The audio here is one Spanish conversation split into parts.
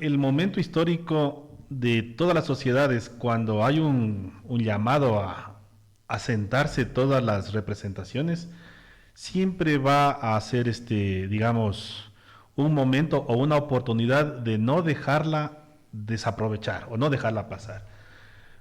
el momento histórico de todas las sociedades, cuando hay un llamado a sentarse todas las representaciones, siempre va a ser, digamos, un momento o una oportunidad de no dejarla desaprovechar o no dejarla pasar.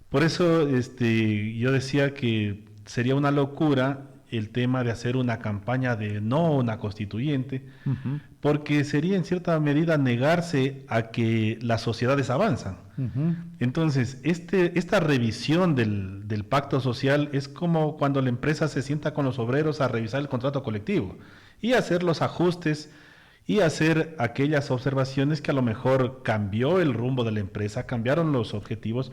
Por eso yo decía que sería una locura el tema de hacer una campaña de no una constituyente, Ujú, porque sería en cierta medida negarse a que las sociedades avanzan. ujú. Entonces, esta revisión del pacto social es como cuando la empresa se sienta con los obreros a revisar el contrato colectivo y hacer los ajustes y hacer aquellas observaciones que a lo mejor cambió el rumbo de la empresa, cambiaron los objetivos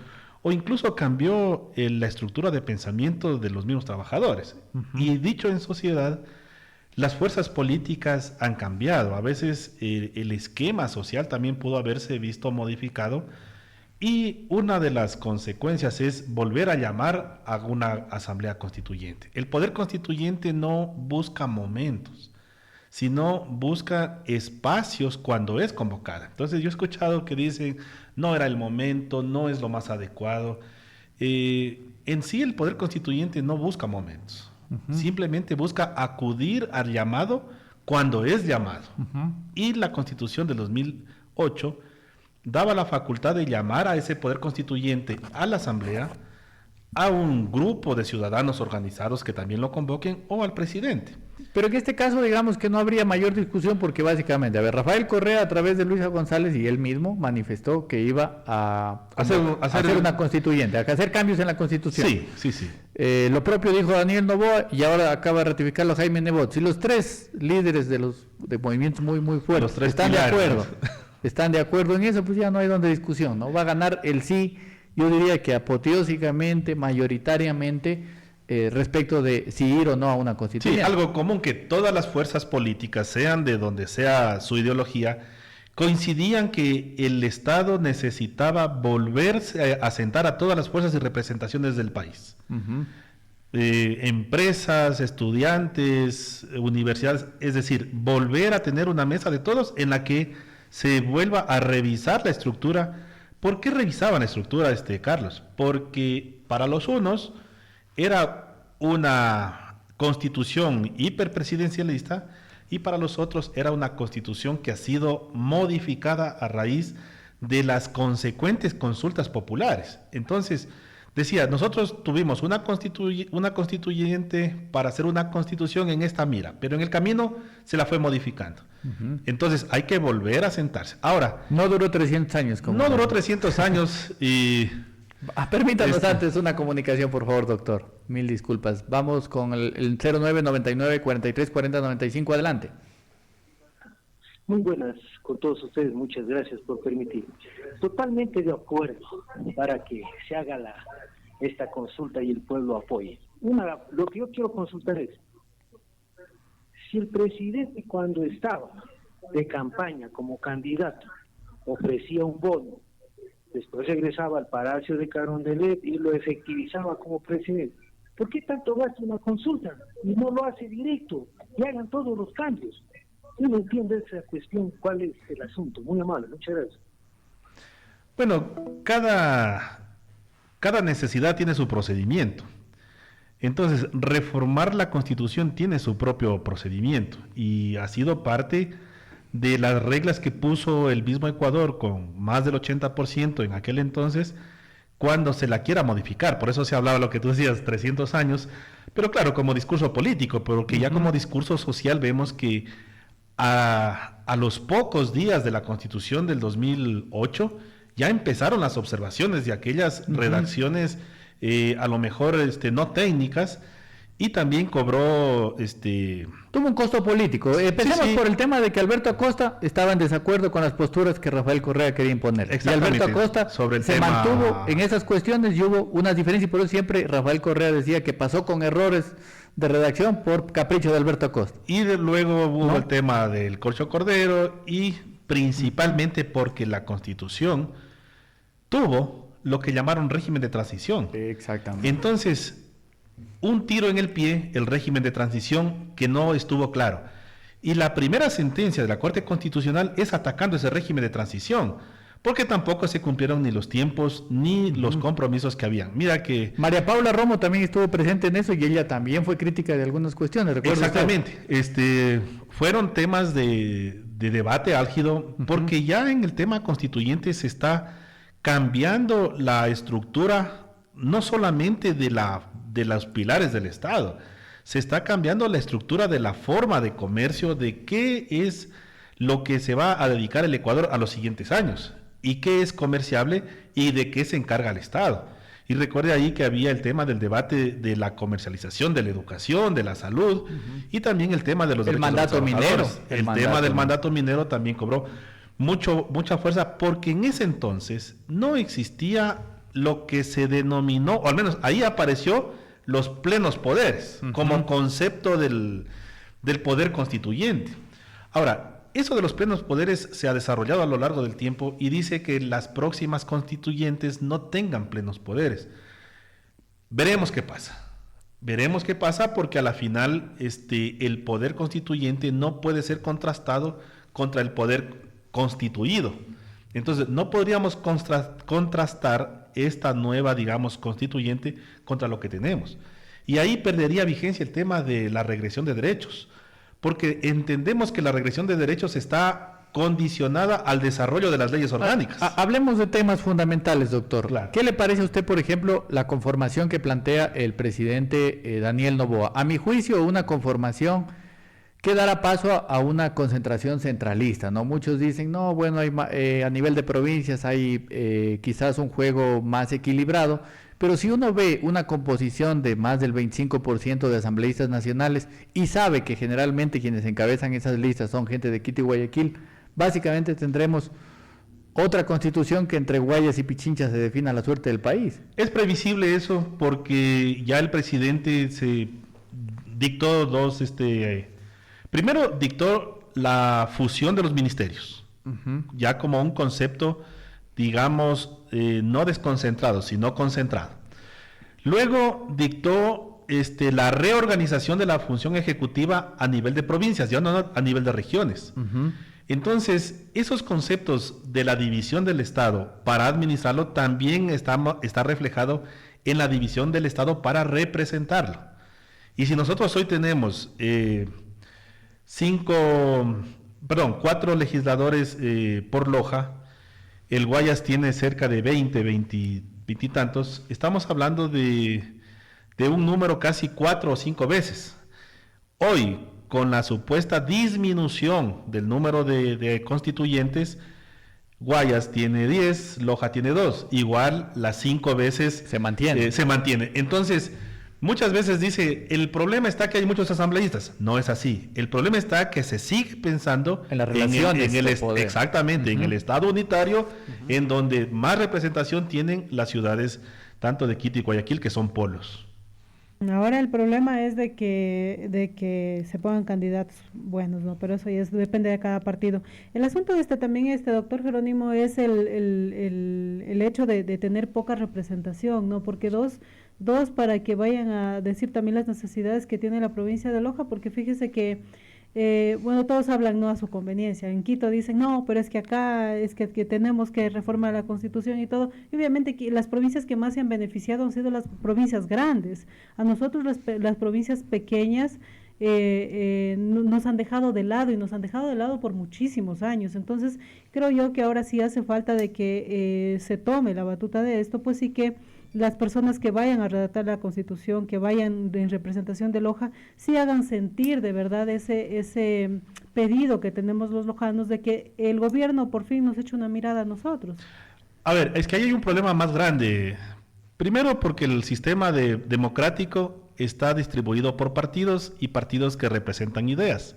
o incluso cambió la estructura de pensamiento de los mismos trabajadores. Ujú. Y dicho en sociedad, las fuerzas políticas han cambiado. A veces el esquema social también pudo haberse visto modificado y una de las consecuencias es volver a llamar a una asamblea constituyente. El poder constituyente no busca momentos, sino busca espacios cuando es convocada. Entonces yo he escuchado que dicen, no era el momento, no es lo más adecuado. En sí el poder constituyente no busca momentos, Ujú, simplemente busca acudir al llamado cuando es llamado. ujú. Y la Constitución de 2008 daba la facultad de llamar a ese poder constituyente a la Asamblea, a un grupo de ciudadanos organizados que también lo convoquen o al presidente. Pero en este caso, digamos que no habría mayor discusión porque básicamente, a ver, Rafael Correa a través de Luisa González y él mismo manifestó que iba a hacer una constituyente, a hacer cambios en la constitución. Sí, sí, sí. Lo propio dijo Daniel Noboa y ahora acaba de ratificarlo Jaime Nebot. Si los tres líderes de movimientos muy fuertes Los tres están pilares. de acuerdo, están de acuerdo en eso, pues ya no hay donde discusión, ¿no? Va a ganar el sí, yo diría que apoteósicamente, mayoritariamente, respecto de si ir o no a una Sí, constituyente. algo común que todas las fuerzas políticas, sean de donde sea su ideología, coincidían que el Estado necesitaba volverse a sentar a todas las fuerzas y representaciones del país. Ujú. Empresas, estudiantes, universidades, es decir, volver a tener una mesa de todos en la que se vuelva a revisar la estructura. ¿Por qué revisaban la estructura, Carlos? Porque para los unos era una constitución hiperpresidencialista y para los otros era una constitución que ha sido modificada a raíz de las consecuentes consultas populares. Entonces, decía, nosotros tuvimos una constituyente para hacer una constitución en esta mira, pero en el camino se la fue modificando. Ujú. Entonces hay que volver a sentarse. Ahora, No duró 300 años. Como no duró 300 años y... Permítanos antes una comunicación, por favor, doctor. Mil disculpas. Vamos con el 0999 43 40 95. Adelante. Muy buenas con todos ustedes, muchas gracias por permitir. Totalmente de acuerdo para que se haga esta consulta y el pueblo apoye. Lo que yo quiero consultar es, si el presidente cuando estaba de campaña como candidato ofrecía un bono, después regresaba al Palacio de Carondelet y lo efectivizaba como presidente, ¿por qué tanto gasta una consulta y no lo hace directo y hagan todos los cambios? Yo no entiendo esa cuestión, cuál es el asunto. Muy amable, muchas gracias. Bueno, cada necesidad tiene su procedimiento. Entonces, reformar la Constitución tiene su propio procedimiento y ha sido parte de las reglas que puso el mismo Ecuador con más del 80% en aquel entonces, cuando se la quiera modificar. Por eso se hablaba lo que tú decías, 300 años, pero claro, como discurso político, porque ya como discurso social vemos que a los pocos días de la Constitución del 2008 ya empezaron las observaciones de aquellas redacciones a lo mejor no técnicas y también cobró Tuvo un costo político. Empecemos sí. por el tema de que Alberto Acosta estaba en desacuerdo con las posturas que Rafael Correa quería imponer. Y Exactamente. Alberto Acosta Sobre el se tema... mantuvo en esas cuestiones y hubo unas diferencias. Y por eso siempre Rafael Correa decía que pasó con errores de redacción por capricho de Alberto Acosta. Y luego hubo el tema del corcho cordero y principalmente porque la Constitución tuvo lo que llamaron régimen de transición. Exactamente. Entonces, un tiro en el pie, el régimen de transición que no estuvo claro. Y la primera sentencia de la Corte Constitucional es atacando ese régimen de transición, porque tampoco se cumplieron ni los tiempos ni los compromisos que habían. Mira que... María Paula Romo también estuvo presente en eso y ella también fue crítica de algunas cuestiones, ¿recuerda Exactamente. Fueron temas de debate álgido, porque ya en el tema constituyente se está cambiando la estructura, no solamente de los pilares del Estado, se está cambiando la estructura de la forma de comercio, de qué es lo que se va a dedicar el Ecuador a los siguientes años, y qué es comerciable y de qué se encarga el Estado. Y recuerde ahí que había el tema del debate de la comercialización de la educación, de la salud, y también el tema de los derechos de los trabajadores. El tema del mandato minero también cobró mucha fuerza, porque en ese entonces no existía lo que se denominó, o al menos ahí apareció los plenos poderes, como concepto del poder constituyente. Ahora, eso de los plenos poderes se ha desarrollado a lo largo del tiempo y dice que las próximas constituyentes no tengan plenos poderes. Veremos qué pasa. Veremos qué pasa, porque a la final el poder constituyente no puede ser contrastado contra el poder constituido. Entonces, no podríamos contrastar esta nueva, digamos, constituyente contra lo que tenemos. Y ahí perdería vigencia el tema de la regresión de derechos, porque entendemos que la regresión de derechos está condicionada al desarrollo de las leyes orgánicas. Hablemos de temas fundamentales, doctor. Claro. ¿Qué le parece a usted, por ejemplo, la conformación que plantea el presidente Daniel Noboa? A mi juicio, una conformación que dará paso a una concentración centralista, ¿no? Muchos dicen, no, bueno, a nivel de provincias hay quizás un juego más equilibrado, pero si uno ve una composición de más del 25% de asambleístas nacionales y sabe que generalmente quienes encabezan esas listas son gente de Quito y Guayaquil, básicamente tendremos otra constitución que entre Guayas y Pichincha se defina la suerte del país. Es previsible eso, porque ya el presidente se dictó primero dictó la fusión de los ministerios, ya como un concepto, digamos, no desconcentrado, sino concentrado. Luego dictó la reorganización de la función ejecutiva a nivel de provincias, ya no a nivel de regiones. Entonces, esos conceptos de la división del Estado para administrarlo también está reflejado en la división del Estado para representarlo. Y si nosotros hoy tenemos 4 legisladores por Loja, el Guayas tiene cerca de 20 y tantos, estamos hablando de un número casi 4 o 5 veces. Hoy, con la supuesta disminución del número de constituyentes, Guayas tiene 10, Loja tiene 2, igual las 5 veces se mantiene. Entonces, muchas veces dice, el problema está que hay muchos asambleístas. No es así. El problema está que se sigue pensando en las relaciones de poder. Exactamente, en el Estado unitario, en donde más representación tienen las ciudades, tanto de Quito y Guayaquil, que son polos. Ahora el problema es de que se pongan candidatos buenos, ¿no? Pero eso ya depende de cada partido. El asunto también, doctor Jerónimo, es el hecho de tener poca representación, ¿no? Porque dos, para que vayan a decir también las necesidades que tiene la provincia de Loja, porque fíjese que todos hablan no a su conveniencia. En Quito dicen, no, pero es que acá es que tenemos que reformar la Constitución y todo. Y obviamente las provincias que más se han beneficiado han sido las provincias grandes. A nosotros las provincias pequeñas nos han dejado de lado, y nos han dejado de lado por muchísimos años. Entonces, creo yo que ahora sí hace falta de que se tome la batuta de esto, pues sí que las personas que vayan a redactar la Constitución, que vayan en representación de Loja, sí hagan sentir de verdad ese pedido que tenemos los lojanos de que el gobierno por fin nos eche una mirada a nosotros. A ver, es que ahí hay un problema más grande. Primero, porque el sistema democrático está distribuido por partidos y partidos que representan ideas.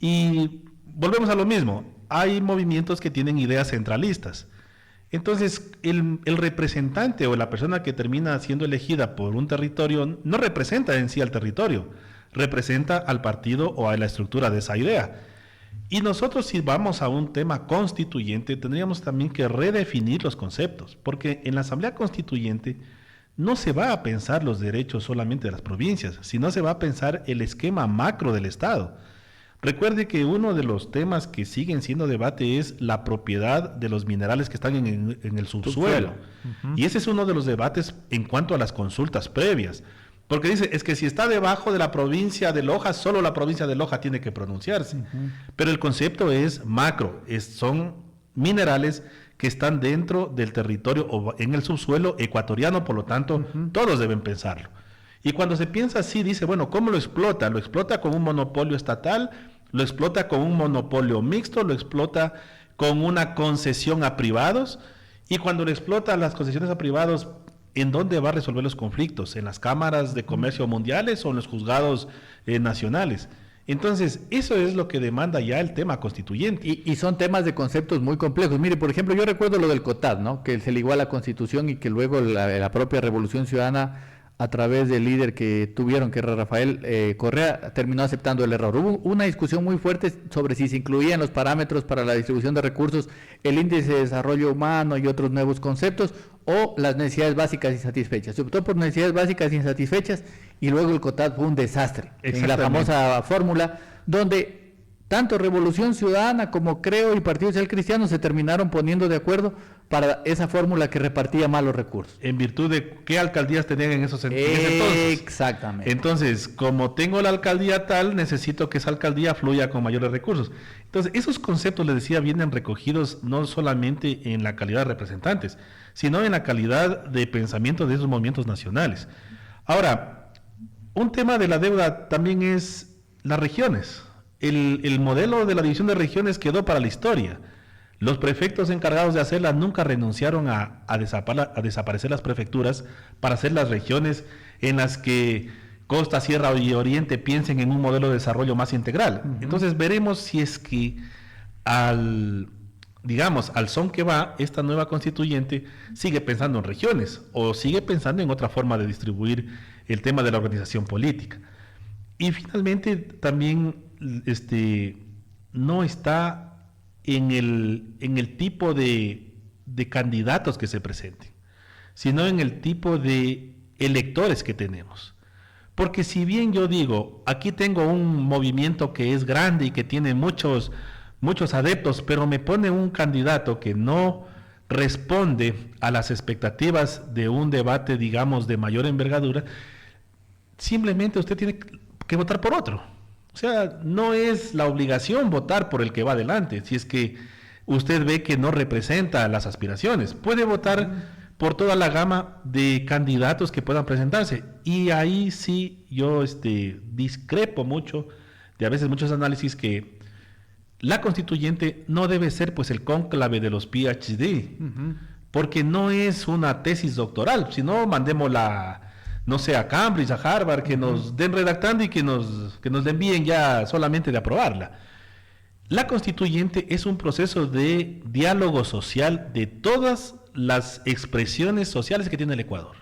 Y volvemos a lo mismo, hay movimientos que tienen ideas centralistas. Entonces, el representante o la persona que termina siendo elegida por un territorio no representa en sí al territorio, representa al partido o a la estructura de esa idea. Y nosotros, si vamos a un tema constituyente, tendríamos también que redefinir los conceptos, porque en la Asamblea Constituyente no se va a pensar los derechos solamente de las provincias, sino se va a pensar el esquema macro del Estado. Recuerde que uno de los temas que siguen siendo debate es la propiedad de los minerales que están en el subsuelo. Y ese es uno de los debates en cuanto a las consultas previas. Porque dice, es que si está debajo de la provincia de Loja, solo la provincia de Loja tiene que pronunciarse. Pero el concepto es macro, son minerales que están dentro del territorio o en el subsuelo ecuatoriano, por lo tanto, todos deben pensarlo. Y cuando se piensa así, dice, bueno, ¿cómo lo explota? Lo explota con un monopolio estatal, lo explota con un monopolio mixto, lo explota con una concesión a privados, y cuando lo explota las concesiones a privados, ¿en dónde va a resolver los conflictos? ¿En las cámaras de comercio mundiales o en los juzgados nacionales? Entonces, eso es lo que demanda ya el tema constituyente. Y son temas de conceptos muy complejos. Mire, por ejemplo, yo recuerdo lo del COTAD, ¿no? Que se ligó a la Constitución y que luego la propia Revolución Ciudadana, a través del líder que tuvieron, que era Rafael Correa, terminó aceptando el error. Hubo una discusión muy fuerte sobre si se incluían los parámetros para la distribución de recursos, el índice de desarrollo humano y otros nuevos conceptos, o las necesidades básicas insatisfechas. Se optó por necesidades básicas insatisfechas y luego el COTAD fue un desastre. En la famosa fórmula donde tanto Revolución Ciudadana como Creo y Partido Social Cristiano se terminaron poniendo de acuerdo para esa fórmula que repartía mal los recursos. En virtud de qué alcaldías tenían en ese entonces. Exactamente. Entonces, como tengo la alcaldía tal, necesito que esa alcaldía fluya con mayores recursos. Entonces, esos conceptos, les decía, vienen recogidos no solamente en la calidad de representantes, sino en la calidad de pensamiento de esos movimientos nacionales. Ahora, un tema de la deuda también es las regiones. El modelo de la división de regiones quedó para la historia. Los prefectos encargados de hacerla nunca renunciaron a desaparecer las prefecturas para hacer las regiones en las que Costa, Sierra y Oriente piensen en un modelo de desarrollo más integral. Entonces veremos si es que al son que va, esta nueva constituyente sigue pensando en regiones o sigue pensando en otra forma de distribuir el tema de la organización política. Y finalmente también no está en el tipo de candidatos que se presenten, sino en el tipo de electores que tenemos. Porque si bien yo digo, aquí tengo un movimiento que es grande y que tiene muchos adeptos, pero me pone un candidato que no responde a las expectativas de un debate, digamos, de mayor envergadura, simplemente usted tiene que votar por otro. O sea, no es la obligación votar por el que va adelante, si es que usted ve que no representa las aspiraciones. Puede votar por toda la gama de candidatos que puedan presentarse. Y ahí sí yo discrepo mucho de a veces muchos análisis que la constituyente no debe ser pues el cónclave de los PhD, porque no es una tesis doctoral, sino mandémosla, no sé, a Cambridge, a Harvard, que nos den redactando y que nos la envíen ya solamente de aprobarla. La constituyente es un proceso de diálogo social de todas las expresiones sociales que tiene el Ecuador.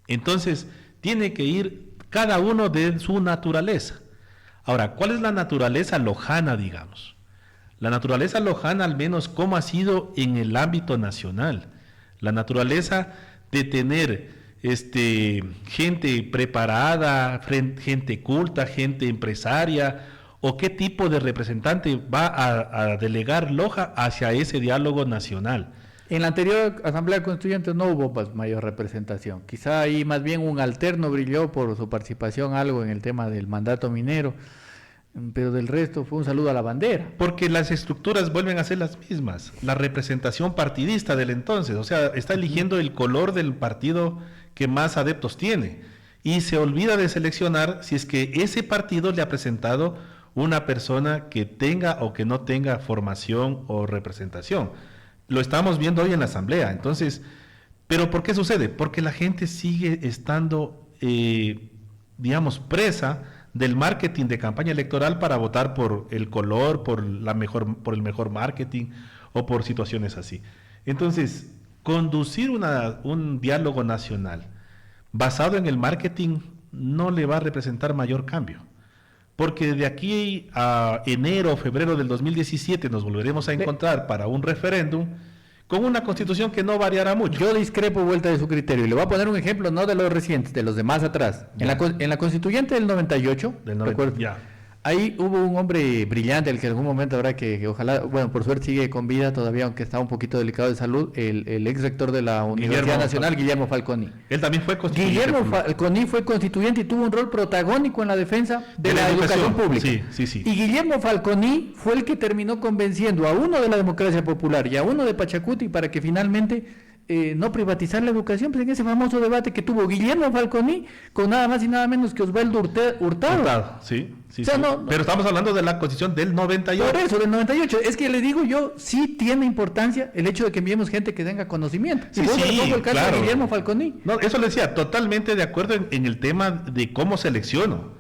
Entonces, tiene que ir cada uno de su naturaleza. Ahora, ¿cuál es la naturaleza lojana, digamos? La naturaleza lojana, al menos, ¿cómo ha sido en el ámbito nacional? La naturaleza de tener gente preparada, gente culta, gente empresaria, o qué tipo de representante va a delegar Loja hacia ese diálogo nacional. En la anterior Asamblea Constituyente no hubo mayor representación. Quizá ahí más bien un alterno brilló por su participación algo en el tema del mandato minero, pero del resto fue un saludo a la bandera. Porque las estructuras vuelven a ser las mismas. La representación partidista del entonces, o sea, está eligiendo el color del partido que más adeptos tiene. Y se olvida de seleccionar si es que ese partido le ha presentado una persona que tenga o que no tenga formación o representación. Lo estamos viendo hoy en la Asamblea. Entonces, ¿pero por qué sucede? Porque la gente sigue estando, presa del marketing de campaña electoral para votar por el color, por el mejor marketing o por situaciones así. Entonces, conducir un diálogo nacional basado en el marketing no le va a representar mayor cambio. Porque de aquí a enero o febrero del 2017 nos volveremos a encontrar para un referéndum con una constitución que no variará mucho. Yo discrepo vuelta de su criterio y le voy a poner un ejemplo, no de los recientes, de los de más atrás. En la constituyente del 98, ya. Ahí hubo un hombre brillante, el que en algún momento habrá que ojalá, bueno, por suerte sigue con vida todavía, aunque está un poquito delicado de salud, el ex rector de la Universidad Nacional, Guillermo Falconi. Él también fue constituyente. Guillermo Falconi fue constituyente y tuvo un rol protagónico en la defensa de la educación pública. Sí. Y Guillermo Falconi fue el que terminó convenciendo a uno de la democracia popular y a uno de Pachacuti para que finalmente no privatizar la educación, pues en ese famoso debate que tuvo Guillermo Falconi con nada más y nada menos que Osvaldo Hurtado. Sí. O sea, no, pero estamos hablando de la Constitución del 98. Por eso, del 98. Es que le digo yo, sí tiene importancia el hecho de que enviemos gente que tenga conocimiento. Sí, el caso claro. de Guillermo Falconi. No, eso le decía, totalmente de acuerdo en el tema de cómo selecciono.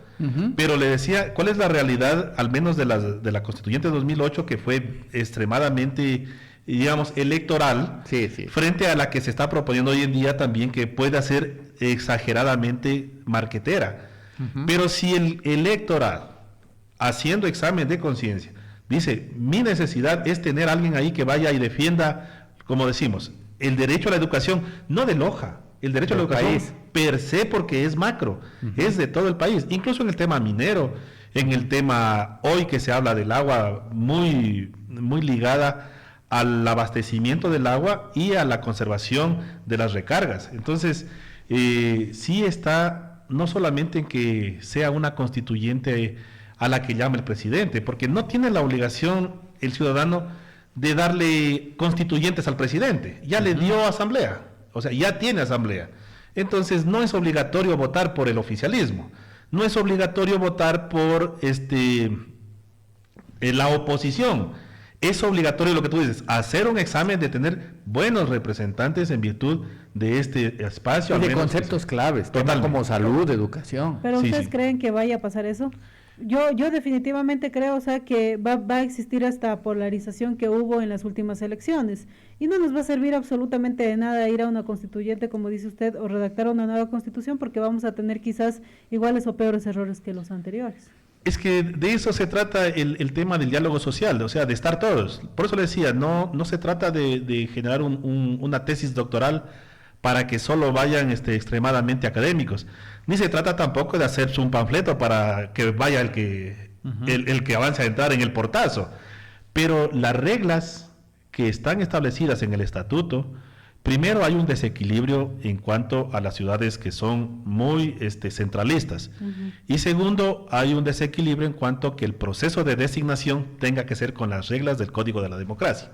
Pero le decía, ¿cuál es la realidad, al menos de la Constituyente 2008, que fue extremadamente, digamos, electoral, frente a la que se está proponiendo hoy en día también, que puede ser exageradamente marquetera? Pero si el electoral, haciendo examen de conciencia, dice, mi necesidad es tener a alguien ahí que vaya y defienda, como decimos, el derecho a la educación, no de Loja, el derecho a la educación per se, porque es macro, es de todo el país, incluso en el tema minero, en el tema hoy que se habla del agua, muy ligada al abastecimiento del agua y a la conservación de las recargas. Entonces, sí está no solamente en que sea una constituyente a la que llama el presidente, porque no tiene la obligación el ciudadano de darle constituyentes al presidente, ya le dio asamblea, o sea, ya tiene asamblea. Entonces no es obligatorio votar por el oficialismo, no es obligatorio votar por la oposición. Es obligatorio lo que tú dices, hacer un examen de tener buenos representantes en virtud de este espacio. Y de conceptos claves, como salud, educación. ¿Pero ustedes creen que vaya a pasar eso? Yo definitivamente creo, o sea, que va a existir esta polarización que hubo en las últimas elecciones y no nos va a servir absolutamente de nada ir a una constituyente, como dice usted, o redactar una nueva constitución, porque vamos a tener quizás iguales o peores errores que los anteriores. Es que de eso se trata el tema del diálogo social, o sea, de estar todos. Por eso le decía, no se trata de generar una tesis doctoral para que solo vayan extremadamente académicos, ni se trata tampoco de hacerse un panfleto para que vaya el que avance a entrar en el portazo. Pero las reglas que están establecidas en el estatuto, primero hay un desequilibrio en cuanto a las ciudades que son muy centralistas. Y segundo, hay un desequilibrio en cuanto a que el proceso de designación tenga que ser con las reglas del Código de la Democracia.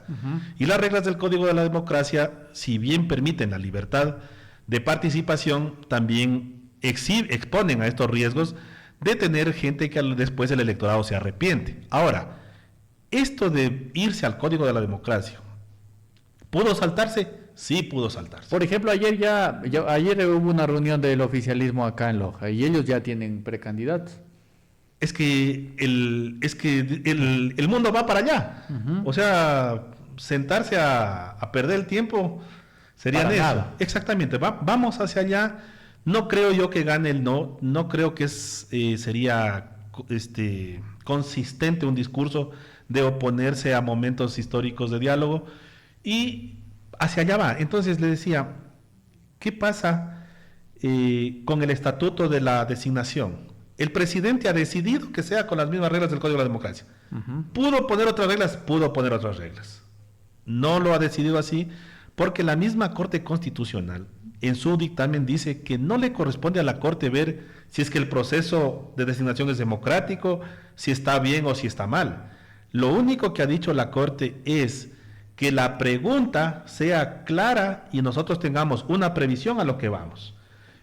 Y las reglas del Código de la Democracia, si bien permiten la libertad de participación, también exponen a estos riesgos de tener gente que después el electorado se arrepiente. Ahora, esto de irse al Código de la Democracia, ¿pudo saltarse? Sí pudo saltarse. Por ejemplo, ayer hubo una reunión del oficialismo acá en Loja y ellos ya tienen precandidatos. Es que el mundo va para allá. O sea, sentarse a perder el tiempo sería para eso. Nada. Exactamente, vamos hacia allá. No creo yo que gane el no creo que sería consistente un discurso de oponerse a momentos históricos de diálogo y hacia allá va. Entonces le decía, ¿qué pasa con el estatuto de la designación? El presidente ha decidido que sea con las mismas reglas del Código de la Democracia. ¿Pudo poner otras reglas? Pudo poner otras reglas. No lo ha decidido así porque la misma Corte Constitucional en su dictamen dice que no le corresponde a la Corte ver si es que el proceso de designación es democrático, si está bien o si está mal. Lo único que ha dicho la Corte es que la pregunta sea clara y nosotros tengamos una previsión a lo que vamos.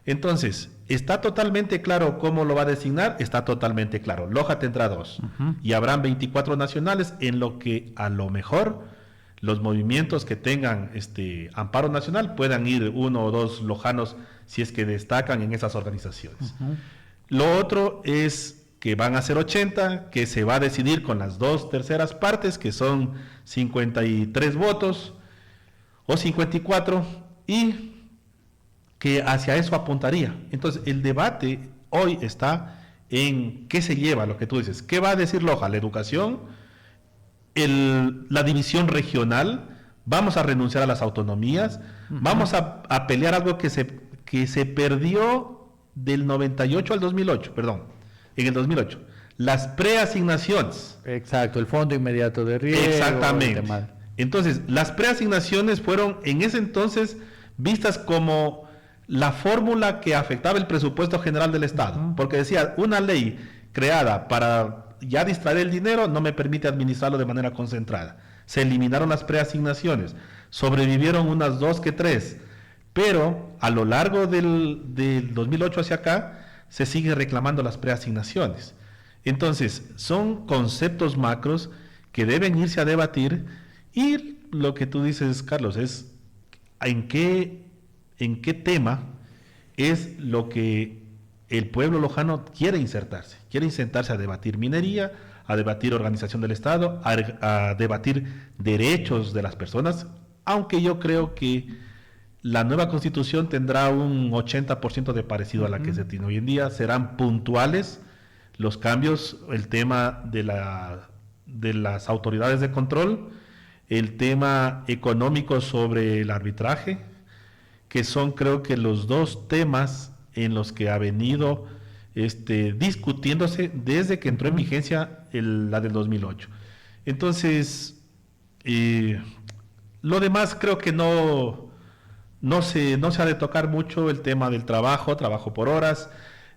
Entonces, ¿está totalmente claro cómo lo va a designar? Está totalmente claro. Loja tendrá 2 y habrán 24 nacionales, en lo que a lo mejor los movimientos que tengan amparo nacional puedan ir 1 o 2 lojanos si es que destacan en esas organizaciones. Lo otro es que van a ser 80, que se va a decidir con las 2/3 partes, que son 53 votos o 54, y que hacia eso apuntaría. Entonces, el debate hoy está en qué se lleva, lo que tú dices. ¿Qué va a decir Loja? ¿La educación? ¿La división regional? ¿Vamos a renunciar a las autonomías? ¿Vamos a pelear algo que se perdió del 98 al 2008? Perdón. En el 2008, las preasignaciones. Exacto, el fondo inmediato de riesgo. Exactamente. Entonces, las preasignaciones fueron en ese entonces vistas como la fórmula que afectaba el presupuesto general del Estado, porque decía, una ley creada para ya distraer el dinero no me permite administrarlo de manera concentrada. Se eliminaron las preasignaciones, sobrevivieron unas 2 que 3, pero a lo largo del 2008 hacia acá se sigue reclamando las preasignaciones. Entonces, son conceptos macros que deben irse a debatir, y lo que tú dices, Carlos, es en qué tema es lo que el pueblo lojano quiere insertarse a debatir minería, a debatir organización del Estado, a debatir derechos de las personas, aunque yo creo que la nueva Constitución tendrá un 80% de parecido a la que se tiene hoy en día. Serán puntuales los cambios, el tema de las autoridades de control, el tema económico sobre el arbitraje, que son, creo que, los dos temas en los que ha venido discutiéndose desde que entró en vigencia la del 2008. Entonces, lo demás creo que no se ha de tocar mucho. El tema del trabajo por horas,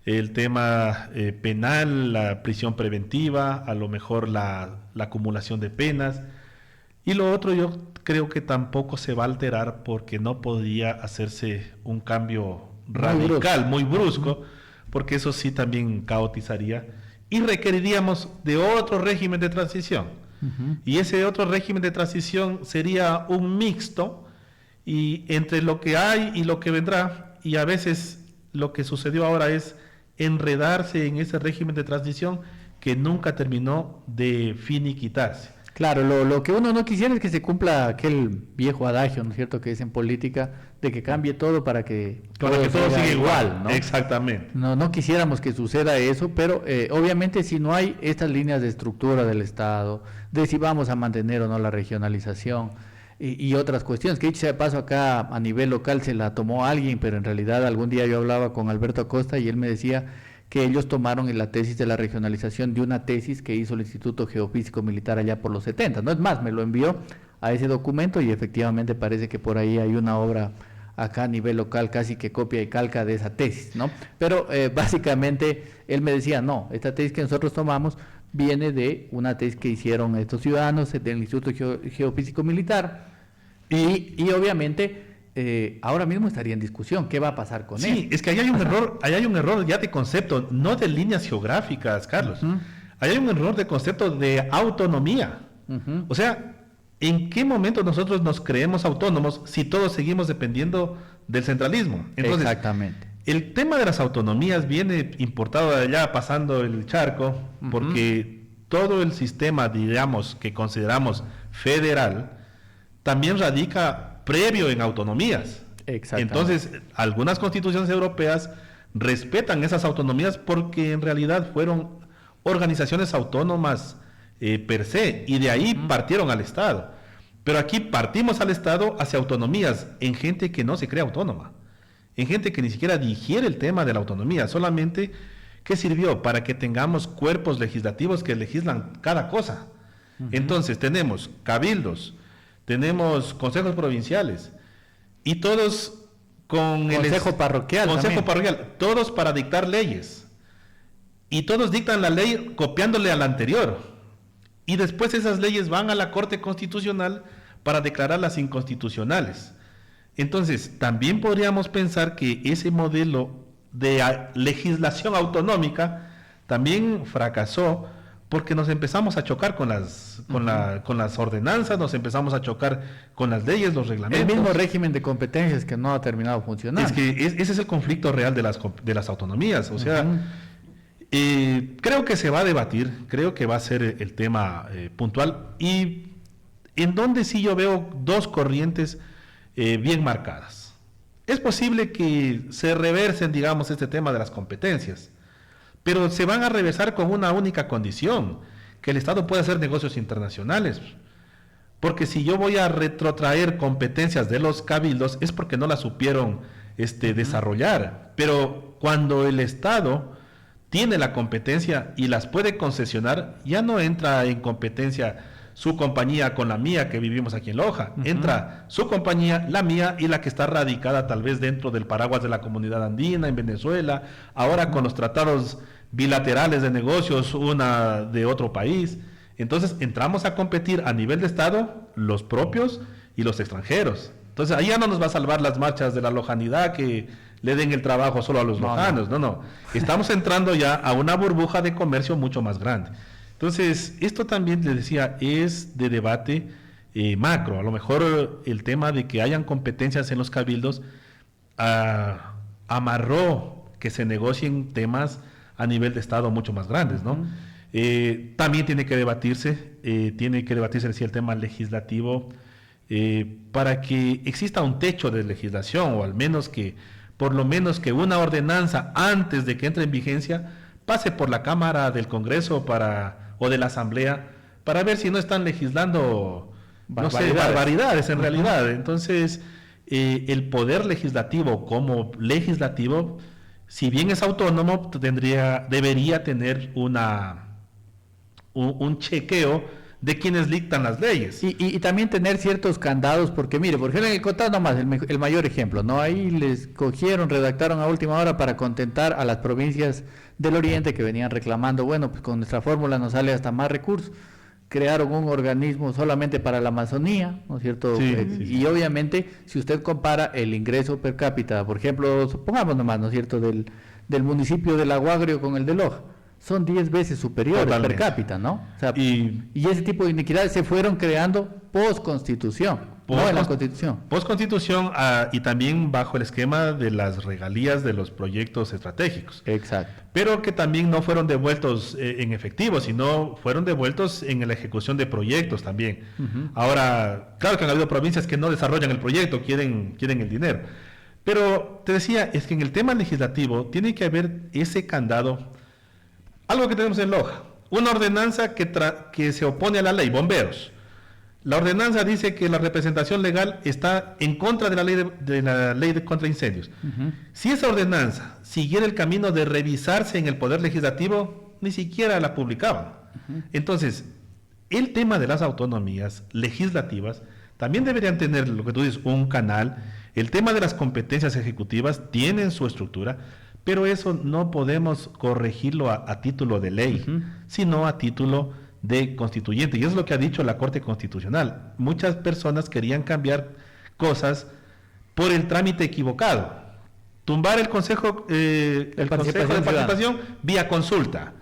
el tema penal, la prisión preventiva, a lo mejor la acumulación de penas. Y lo otro yo creo que tampoco se va a alterar, porque no podía hacerse un cambio radical, muy brusco, porque eso sí también caotizaría y requeriríamos de otro régimen de transición. Y ese otro régimen de transición sería un mixto y entre lo que hay y lo que vendrá, y a veces lo que sucedió ahora es enredarse en ese régimen de transición que nunca terminó de finiquitarse. Claro, lo que uno no quisiera es que se cumpla aquel viejo adagio, ¿no es cierto?, que es en política, de que cambie todo para que todo siga igual, ¿no? Exactamente. No quisiéramos que suceda eso, pero obviamente si no hay estas líneas de estructura del Estado, de si vamos a mantener o no la regionalización y otras cuestiones, que dicho sea de paso, acá a nivel local se la tomó alguien, pero en realidad algún día yo hablaba con Alberto Acosta y él me decía que ellos tomaron en la tesis de la regionalización de una tesis que hizo el Instituto Geofísico Militar allá por los 70. No es más, me lo envió a ese documento y efectivamente parece que por ahí hay una obra acá a nivel local casi que copia y calca de esa tesis, ¿no? Pero básicamente él me decía, no, esta tesis que nosotros tomamos viene de una tesis que hicieron estos ciudadanos del Instituto Geofísico Militar y obviamente ahora mismo estaría en discusión qué va a pasar con él. Sí, es que ahí hay un error ya de concepto, no de líneas geográficas, Carlos. Ahí hay un error de concepto de autonomía. O sea, ¿en qué momento nosotros nos creemos autónomos si todos seguimos dependiendo del centralismo? Entonces, exactamente. El tema de las autonomías viene importado de allá, pasando el charco, porque todo el sistema, digamos, que consideramos federal, también radica previo en autonomías. Entonces, algunas constituciones europeas respetan esas autonomías porque en realidad fueron organizaciones autónomas per se, y de ahí partieron al Estado. Pero aquí partimos al Estado hacia autonomías en gente que no se cree autónoma, en gente que ni siquiera digiere el tema de la autonomía, solamente que sirvió para que tengamos cuerpos legislativos que legislan cada cosa. Entonces tenemos cabildos, tenemos consejos provinciales y todos con consejo parroquial, todos para dictar leyes, y todos dictan la ley copiándole a la anterior, y después esas leyes van a la Corte Constitucional para declararlas inconstitucionales. Entonces también podríamos pensar que ese modelo de legislación autonómica también fracasó, porque nos empezamos a chocar con las ordenanzas, nos empezamos a chocar con las leyes, los reglamentos. El mismo régimen de competencias que no ha terminado funcionando. Es que ese es el conflicto real de las autonomías. O sea, creo que se va a debatir, creo que va a ser el tema puntual, y en donde sí yo veo dos corrientes bien marcadas. Es posible que se reversen, digamos, este tema de las competencias, pero se van a reversar con una única condición: que el Estado pueda hacer negocios internacionales. Porque si yo voy a retrotraer competencias de los cabildos es porque no las supieron desarrollar. Pero cuando el Estado tiene la competencia y las puede concesionar, ya no entra en competencia su compañía con la mía que vivimos aquí en Loja. Entra su compañía, la mía y la que está radicada tal vez dentro del paraguas de la comunidad andina en Venezuela, ahora con los tratados bilaterales de negocios, una de otro país. Entonces entramos a competir a nivel de Estado, los propios y los extranjeros. Entonces ahí ya no nos va a salvar las marchas de la lojanidad que le den el trabajo solo a los lojanos, no. Estamos entrando ya a una burbuja de comercio mucho más grande. Entonces, esto también, les decía, es de debate macro. A lo mejor el tema de que hayan competencias en los cabildos amarró que se negocien temas a nivel de Estado mucho más grandes, ¿no? También tiene que debatirse, decía, el tema legislativo, para que exista un techo de legislación, o al menos por lo menos que una ordenanza antes de que entre en vigencia pase por la Cámara del Congreso o de la Asamblea, para ver si no están legislando barbaridades en realidad. Entonces, el poder legislativo como legislativo, si bien es autónomo, debería tener un chequeo de quienes dictan las leyes. Y también tener ciertos candados, porque mire, por ejemplo, en el Cotá nomás, el mayor ejemplo, ¿no? Ahí les redactaron a última hora para contentar a las provincias del Oriente que venían reclamando, bueno, pues con nuestra fórmula nos sale hasta más recursos. Crearon un organismo solamente para la Amazonía, ¿no es cierto? Y obviamente, si usted compara el ingreso per cápita, por ejemplo, supongamos nomás, ¿no es cierto?, del municipio de Laguagrio con el de Loja, son 10 veces superiores per cápita, ¿no? O sea, y ese tipo de iniquidades se fueron creando post-constitución, no en la Constitución. Post-constitución y también bajo el esquema de las regalías de los proyectos estratégicos. Exacto. Pero que también no fueron devueltos en efectivo, sino fueron devueltos en la ejecución de proyectos también. Ahora, claro que han habido provincias que no desarrollan el proyecto, quieren el dinero. Pero te decía, es que en el tema legislativo tiene que haber ese candado. Algo que tenemos en Loja, una ordenanza que se opone a la ley, bomberos. La ordenanza dice que la representación legal está en contra de la ley de contra incendios. Si esa ordenanza siguiera el camino de revisarse en el Poder Legislativo, ni siquiera la publicaban. Entonces, el tema de las autonomías legislativas también deberían tener, lo que tú dices, un canal. El tema de las competencias ejecutivas tienen su estructura, pero eso no podemos corregirlo a título de ley, sino a título de constituyente. Y eso es lo que ha dicho la Corte Constitucional. Muchas personas querían cambiar cosas por el trámite equivocado. Tumbar el Consejo de Participación vía consulta.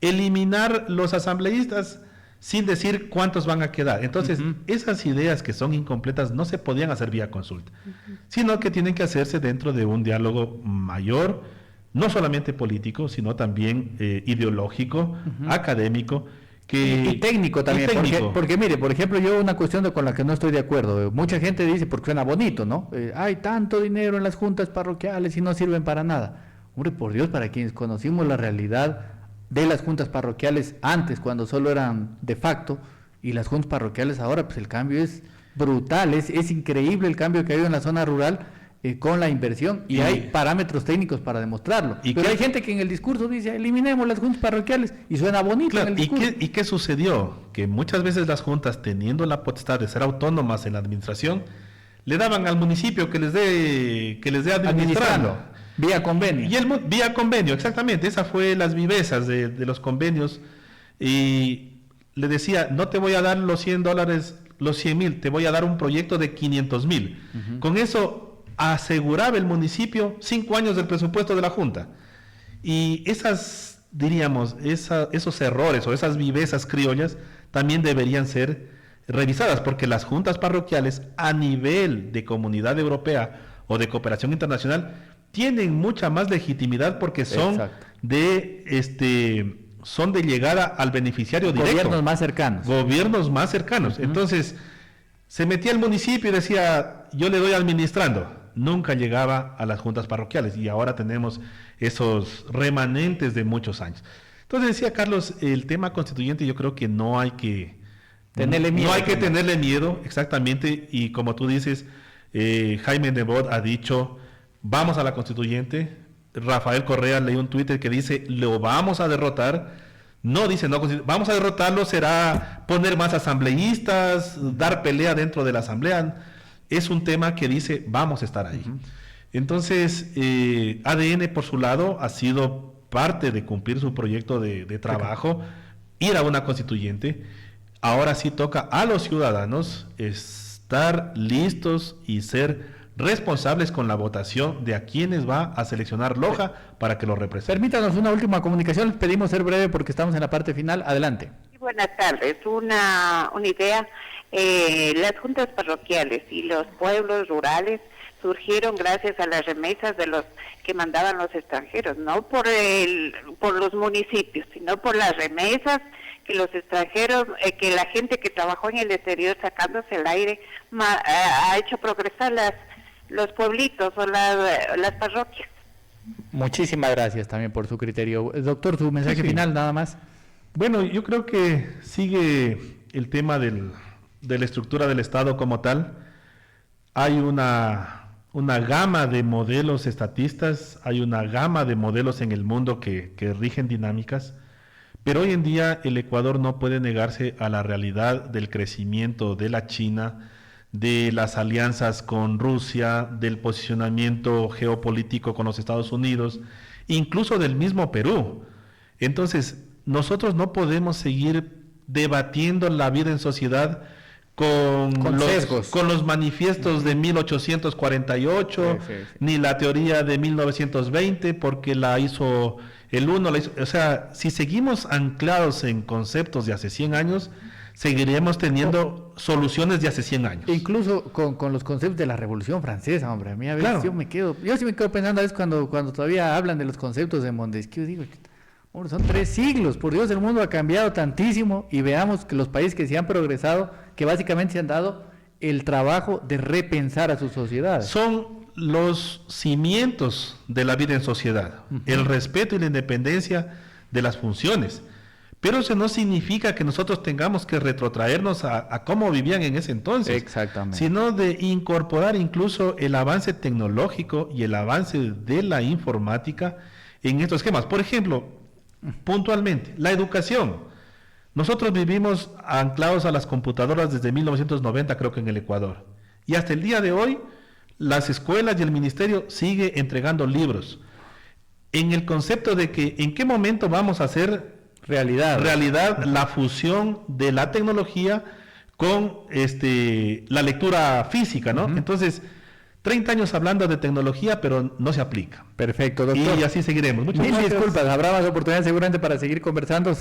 Eliminar los asambleístas sin decir cuántos van a quedar. Entonces, esas ideas que son incompletas no se podían hacer vía consulta, sino que tienen que hacerse dentro de un diálogo mayor, no solamente político, sino también ideológico, académico, y técnico también. Porque mire, por ejemplo, yo una cuestión con la que no estoy de acuerdo, mucha gente dice, porque suena bonito, ¿no? Hay tanto dinero en las juntas parroquiales y no sirven para nada. Hombre, por Dios, para quienes conocimos la realidad de las juntas parroquiales antes, cuando solo eran de facto, y las juntas parroquiales ahora, pues el cambio es brutal, es increíble el cambio que ha habido en la zona rural con la inversión, y hay parámetros técnicos para demostrarlo. Pero hay gente que en el discurso dice, eliminemos las juntas parroquiales, y suena bonito en el discurso. ¿Y qué sucedió? Que muchas veces las juntas, teniendo la potestad de ser autónomas en la administración, le daban al municipio que les dé administrando. Vía convenio. Vía convenio, exactamente. Esa fue las vivezas de los convenios. Y le decía, no te voy a dar los $100, los 100,000, te voy a dar un proyecto de 500,000. Con eso aseguraba el municipio 5 años del presupuesto de la Junta. Y esos errores o esas vivezas criollas también deberían ser revisadas, porque las juntas parroquiales a nivel de Comunidad Europea o de cooperación internacional tienen mucha más legitimidad porque son de llegada al beneficiario directo. Gobiernos más cercanos. Entonces, se metía el municipio y decía, yo le doy administrando. Nunca llegaba a las juntas parroquiales, y ahora tenemos esos remanentes de muchos años. Entonces decía Carlos, el tema constituyente yo creo que no hay que tenerle miedo, exactamente, y como tú dices, Jaime Nebot ha dicho, vamos a la constituyente, Rafael Correa leí un Twitter que dice, lo vamos a derrotar. No dice, no, vamos a derrotarlo, será poner más asambleístas, dar pelea dentro de la asamblea. Es un tema que dice, vamos a estar ahí. Entonces, ADN por su lado ha sido parte de cumplir su proyecto de trabajo, ir a una constituyente. Ahora sí toca a los ciudadanos estar listos y ser responsables con la votación de a quienes va a seleccionar Loja para que lo represente. Permítanos una última comunicación, les pedimos ser breve porque estamos en la parte final. Adelante. Buenas tardes, una idea. Las juntas parroquiales y los pueblos rurales surgieron gracias a las remesas de los que mandaban los extranjeros, no por los municipios, sino por las remesas que los extranjeros, que la gente que trabajó en el exterior sacándose el aire, ha hecho progresar los pueblitos o las parroquias. Muchísimas gracias también por su criterio. Doctor, su mensaje final nada más. Bueno, yo creo que sigue el tema de la estructura del Estado como tal. Hay una gama de modelos estatistas, hay una gama de modelos en el mundo que rigen dinámicas, pero hoy en día el Ecuador no puede negarse a la realidad del crecimiento de la China, de las alianzas con Rusia, del posicionamiento geopolítico con los Estados Unidos, incluso del mismo Perú. Entonces, nosotros no podemos seguir debatiendo la vida en sociedad con los manifiestos de 1848, ni la teoría de 1920, porque la hizo el uno, o sea, si seguimos anclados en conceptos de hace 100 años, seguiremos teniendo soluciones de hace 100 años. Incluso con los conceptos de la Revolución Francesa, hombre, a mí a veces Claro. yo sí me quedo pensando a veces cuando todavía hablan de los conceptos de Montesquieu, digo, hombre, son 3 siglos, por Dios, el mundo ha cambiado tantísimo y veamos que los países que se han progresado, que básicamente se han dado el trabajo de repensar a sus sociedades. Son los cimientos de la vida en sociedad, el respeto y la independencia de las funciones. Pero eso no significa que nosotros tengamos que retrotraernos a cómo vivían en ese entonces. Exactamente. Sino de incorporar incluso el avance tecnológico y el avance de la informática en estos esquemas. Por ejemplo, puntualmente, la educación. Nosotros vivimos anclados a las computadoras desde 1990, creo que en el Ecuador. Y hasta el día de hoy, las escuelas y el ministerio sigue entregando libros. En el concepto de que en qué momento vamos a hacer realidad la fusión de la tecnología con la lectura física, ¿no? Entonces, 30 años hablando de tecnología, pero no se aplica. Perfecto, doctor. Y así seguiremos. Muchas Mil gracias. disculpas, habrá más oportunidades seguramente para seguir conversando.